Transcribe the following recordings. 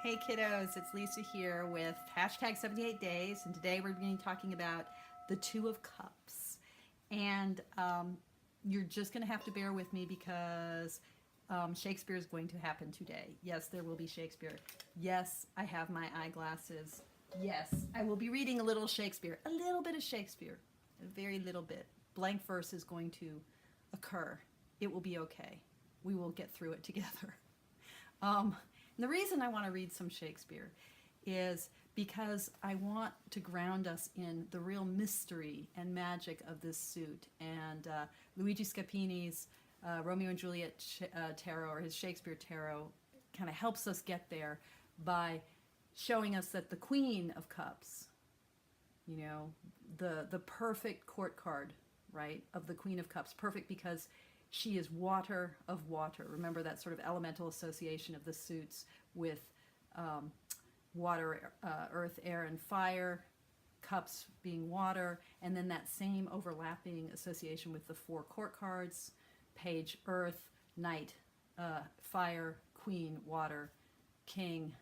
Hey kiddos, it's Lisa here with hashtag 78 days, and today we're going to be talking about the Two of Cups. And you're just going to have to bear with me because Shakespeare is going to happen today. Yes, there will be Shakespeare. Yes, I have my eyeglasses. Yes, I will be reading a little Shakespeare, a little bit of Shakespeare, a very little bit. Blank verse is going to occur. It will be okay. We will get through it together. And the reason I want to read some Shakespeare is because I want to ground us in the real mystery and magic of this suit. And Luigi Scapini's Romeo and Juliet tarot, or his Shakespeare tarot, kind of helps us get there by showing us that the Queen of Cups, you know, the perfect court card, right, of the Queen of Cups, perfect because she is water of water. Remember that sort of elemental association of the suits with water, earth, air, and fire, cups being water, and then that same overlapping association with the four court cards, page, earth, knight, fire, queen, water, king,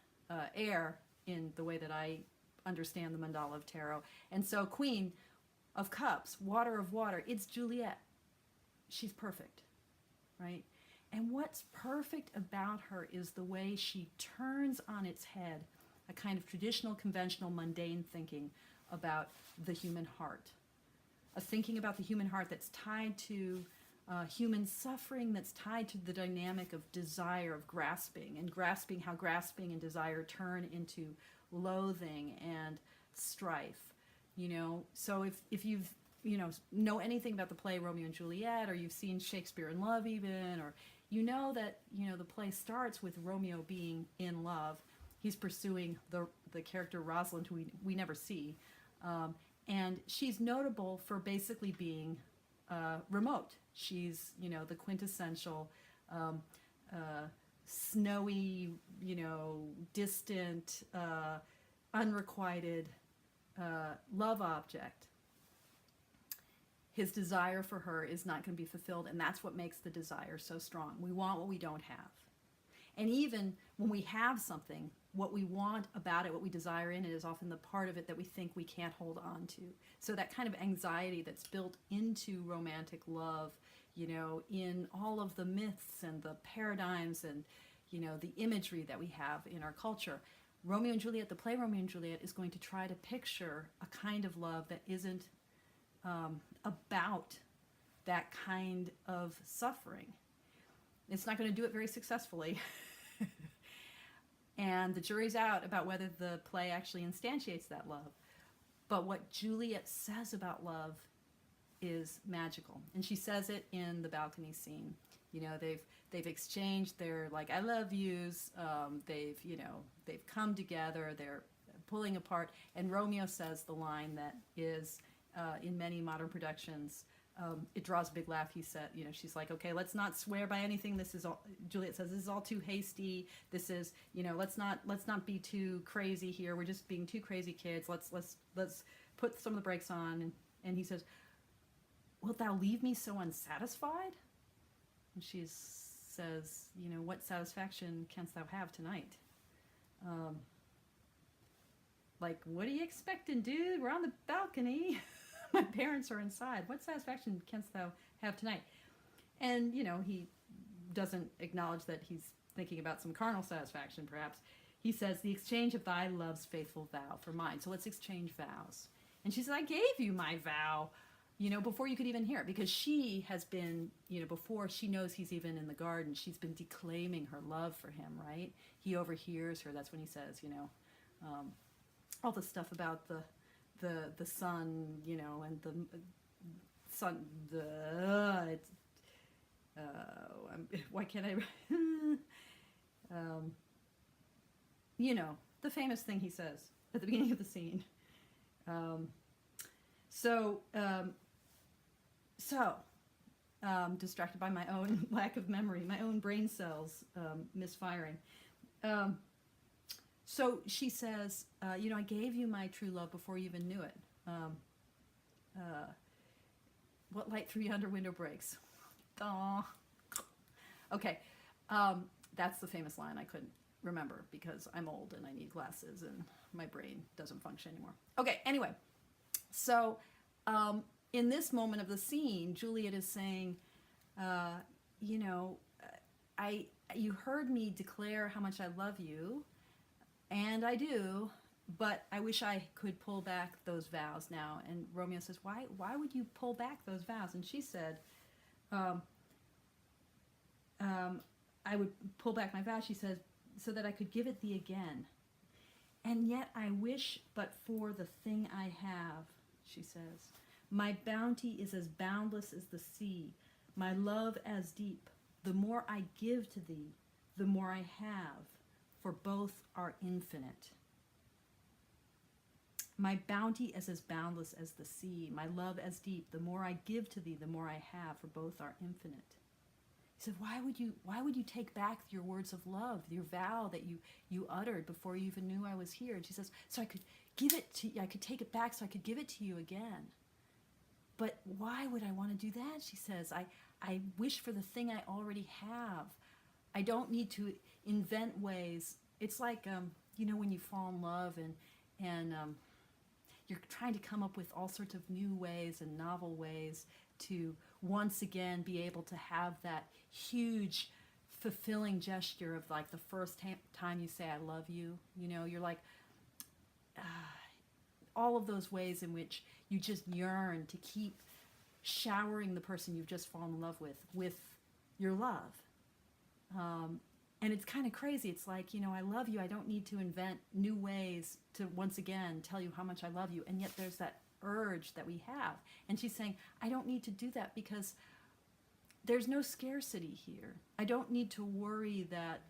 air, in the way that I understand the mandala of tarot. And so Queen of Cups, water of water, it's Juliet. She's perfect, right? And what's perfect about her is the way she turns on its head a kind of traditional, conventional, mundane thinking about the human heart. A thinking about the human heart that's tied to human suffering, that's tied to the dynamic of desire, of grasping, and grasping, how grasping and desire turn into loathing and strife. You know, so if you've know anything about the play Romeo and Juliet, or you've seen Shakespeare in Love even, or you know that the play starts with Romeo being in love. He's pursuing the character Rosalind, who we never see, and she's notable for basically being remote. She's the quintessential snowy, distant, unrequited love object. His desire for her is not going to be fulfilled, and that's what makes the desire so strong. We want what we don't have. And even when we have something, what we want about it, what we desire in it, is often the part of it that we think we can't hold on to. So that kind of anxiety that's built into romantic love, in all of the myths and the paradigms and, the imagery that we have in our culture. Romeo and Juliet, the play Romeo and Juliet, is going to try to picture a kind of love that isn't about that kind of suffering. It's not going to do it very successfully. And the jury's out about whether the play actually instantiates that love. But what Juliet says about love is magical. And she says it in the balcony scene. They've exchanged their I love yous. They've come together. They're pulling apart. And Romeo says the line that is in many modern productions, it draws a big laugh. He said, she's like, okay, let's not swear by anything. This is all, Juliet says, this is all too hasty. This is, let's not be too crazy here. We're just being two crazy kids. Let's put some of the brakes on. And he says, wilt thou leave me so unsatisfied? And she says, what satisfaction canst thou have tonight? What are you expecting, dude? We're on the balcony. My parents are inside. What satisfaction canst thou have tonight? And, he doesn't acknowledge that he's thinking about some carnal satisfaction, perhaps. He says, the exchange of thy love's faithful vow for mine. So let's exchange vows. And she says, I gave you my vow, before you could even hear it. Because she has been, before she knows he's even in the garden, she's been declaiming her love for him, right? He overhears her. That's when he says, all the stuff about the sun, and the sun, why can't I, the famous thing he says at the beginning of the scene. Distracted by my own lack of memory, my own brain cells misfiring. So she says, I gave you my true love before you even knew it. What light through yonder window breaks? Aww. Okay, that's the famous line. I couldn't remember because I'm old and I need glasses and my brain doesn't function anymore. Okay, anyway, so in this moment of the scene, Juliet is saying, you know, you heard me declare how much I love you, and I do, but I wish I could pull back those vows now. And Romeo says, why would you pull back those vows? And she said, I would pull back my vows, she says, so that I could give it thee again. And yet I wish but for the thing I have, she says. My bounty is as boundless as the sea, my love as deep. The more I give to thee, the more I have, for both are infinite. My bounty is as boundless as the sea, my love as deep. The more I give to thee, the more I have, for both are infinite. He said, why would you take back your words of love, your vow that you uttered before you even knew I was here? And she says, so I could give it to you, I could take it back so I could give it to you again. But why would I want to do that? She says, I wish for the thing I already have. I don't need to invent ways. It's like, you know, when you fall in love and you're trying to come up with all sorts of new ways and novel ways to once again be able to have that huge fulfilling gesture of like the first time you say I love you. You know, you're like all of those ways in which you just yearn to keep showering the person you've just fallen in love with your love. And it's kind of crazy. It's like, you know, I love you. I don't need to invent new ways to once again tell you how much I love you. And yet there's that urge that we have. And she's saying, I don't need to do that because there's no scarcity here. I don't need to worry that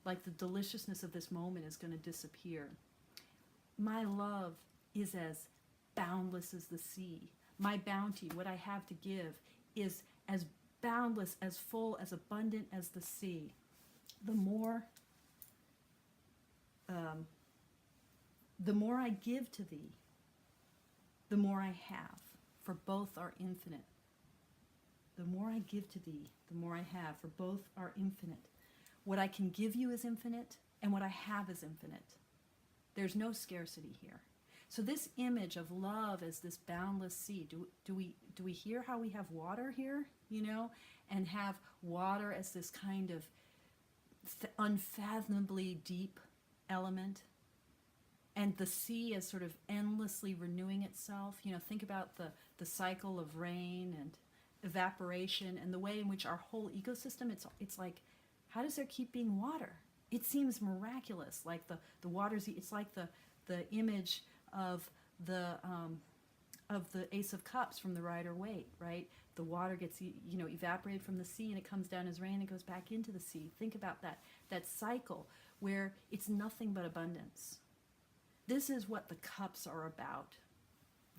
like the deliciousness of this moment is going to disappear. My love is as boundless as the sea. My bounty, what I have to give, is as boundless, as full, as abundant as the sea. The more I give to thee, the more I have, for both are infinite. The more I give to thee, the more I have, for both are infinite. What I can give you is infinite, and what I have is infinite. There's no scarcity here. So this image of love as this boundless sea, do we hear how we have water here, you know, and have water as this kind of unfathomably deep element, and the sea is sort of endlessly renewing itself. You know, think about the cycle of rain and evaporation and the way in which our whole ecosystem, it's like, how does there keep being water? It seems miraculous, like the waters, it's like the image of the Ace of Cups from the Rider-Waite, right? The water gets, you know, evaporated from the sea and it comes down as rain and it goes back into the sea. Think about that cycle where it's nothing but abundance. This is what the cups are about.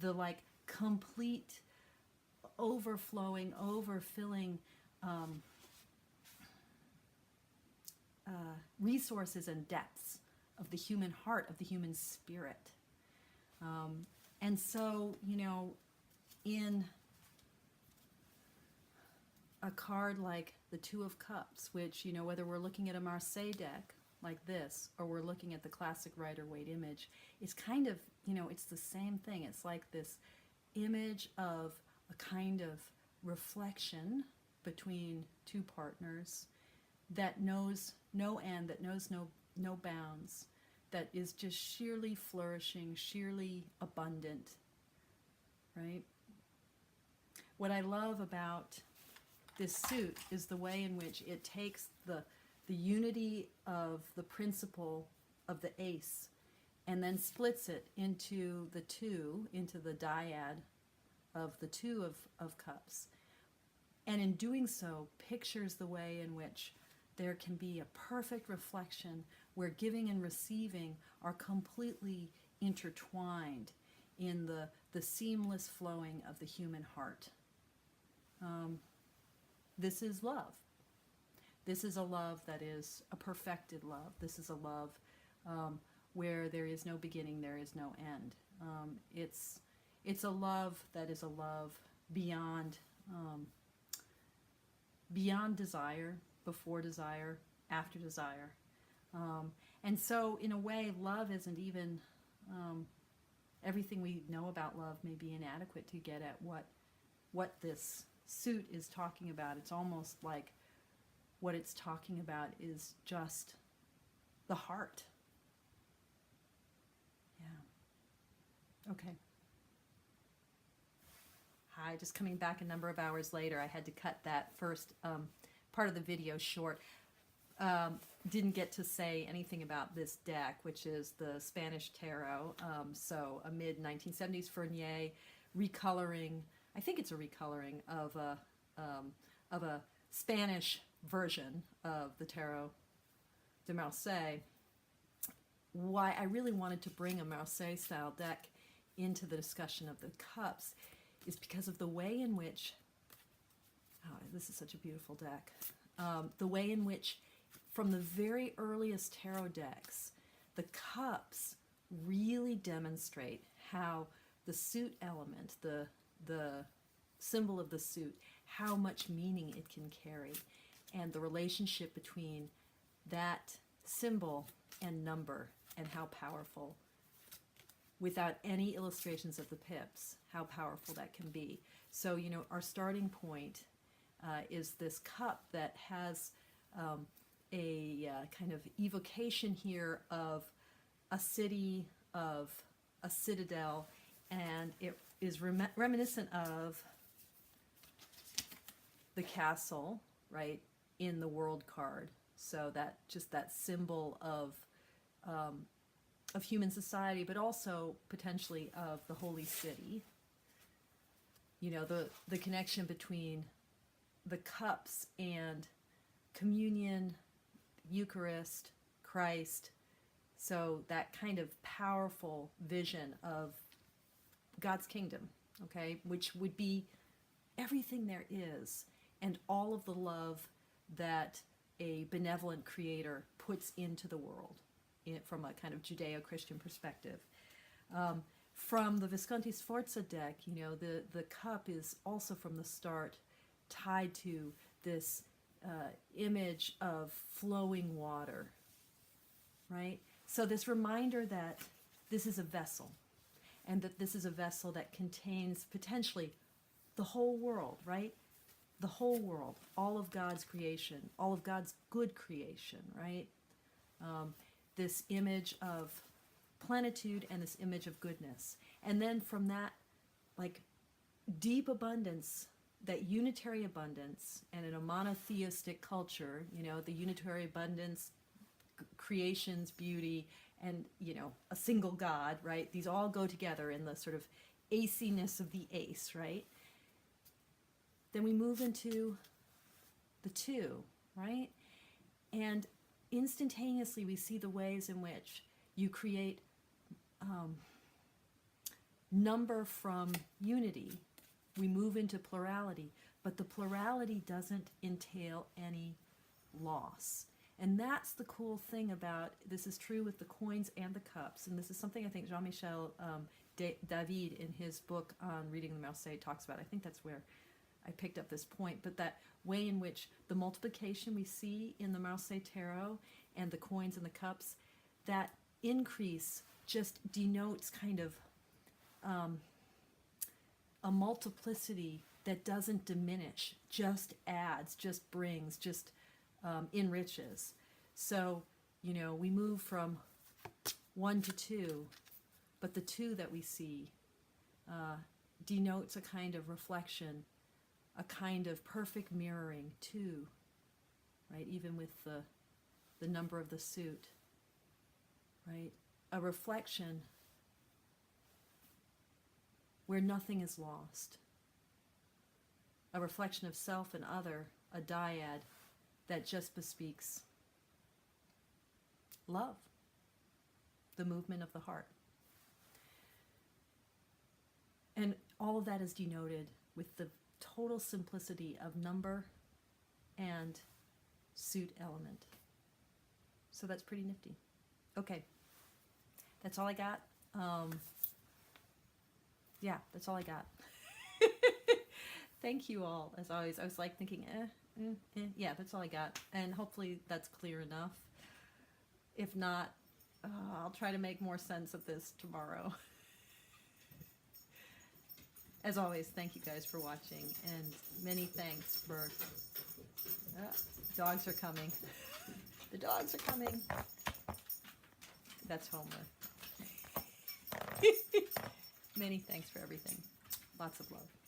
The like complete overflowing, overfilling resources and depths of the human heart, of the human spirit. And so, you know, in a card like the Two of Cups, which, you know, whether we're looking at a Marseille deck like this or we're looking at the classic Rider-Waite image, it's kind of, you know, it's the same thing. It's like this image of a kind of reflection between two partners that knows no end, that knows no bounds, that is just sheerly flourishing, sheerly abundant, right? What I love about this suit is the way in which it takes the unity of the principle of the ace and then splits it into the two, into the dyad of the Two of Cups. And in doing so, pictures the way in which there can be a perfect reflection where giving and receiving are completely intertwined in the seamless flowing of the human heart. This is love. This is a love that is a perfected love. This is a love where there is no beginning, there is no end. It's a love that is a love beyond desire, before desire, after desire. And so, in a way, love isn't even everything we know about love may be inadequate to get at what this suit is talking about. It's almost like what it's talking about is just the heart. Yeah. Okay. Hi, just coming back a number of hours later. I had to cut that first part of the video short. Didn't get to say anything about this deck, which is the Spanish Tarot. So a mid-1970s Fernier recoloring. I think it's a recoloring of a Spanish version of the Tarot de Marseille. Why I really wanted to bring a Marseille-style deck into the discussion of the cups is because of the way in which, oh, this is such a beautiful deck, the way in which from the very earliest tarot decks, the cups really demonstrate how the suit element, the symbol of the suit, how much meaning it can carry, and the relationship between that symbol and number, and how powerful, without any illustrations of the pips, how powerful that can be. So, you know, our starting point is this cup that has a kind of evocation here of a city, of a citadel, and it is reminiscent of the castle, right, in the world card. So that just that symbol of human society, but also potentially of the holy city. You know, the connection between the cups and communion, Eucharist, Christ. So that kind of powerful vision of God's kingdom, okay, which would be everything there is and all of the love that a benevolent creator puts into the world from a kind of Judeo-Christian perspective. From the Visconti Sforza deck, you know, the cup is also from the start tied to this image of flowing water, right? So this reminder that this is a vessel, and that this is a vessel that contains potentially the whole world, right? The whole world, all of God's creation, all of God's good creation, right? This image of plenitude and this image of goodness. And then from that, like, deep abundance, that unitary abundance, and in a monotheistic culture, you know, the unitary abundance, creation's beauty, and, you know, a single God, right? These all go together in the sort of aciness of the ace, right? Then we move into the two, right? And instantaneously we see the ways in which you create number from unity. We move into plurality, but the plurality doesn't entail any loss. And that's the cool thing about, this is true with the coins and the cups, and this is something I think Jean-Michel David in his book on reading the Marseille talks about. I think that's where I picked up this point, but that way in which the multiplication we see in the Marseille Tarot and the coins and the cups, that increase just denotes kind of a multiplicity that doesn't diminish, just adds, just brings, just enriches. So, you know, we move from 1 to 2, but the 2 that we see denotes a kind of reflection, a kind of perfect mirroring too, right? Even with the number of the suit, right? A reflection where nothing is lost. A reflection of self and other, a dyad that just bespeaks love, the movement of the heart. And all of that is denoted with the total simplicity of number and suit element. So that's pretty nifty. Okay, that's all I got. Yeah, that's all I got. Thank you all, as always. I was like thinking, yeah, that's all I got. And hopefully that's clear enough. If not, I'll try to make more sense of this tomorrow. As always, thank you guys for watching, and many thanks for... dogs are coming. The dogs are coming. That's Homer. Many thanks for everything. Lots of love.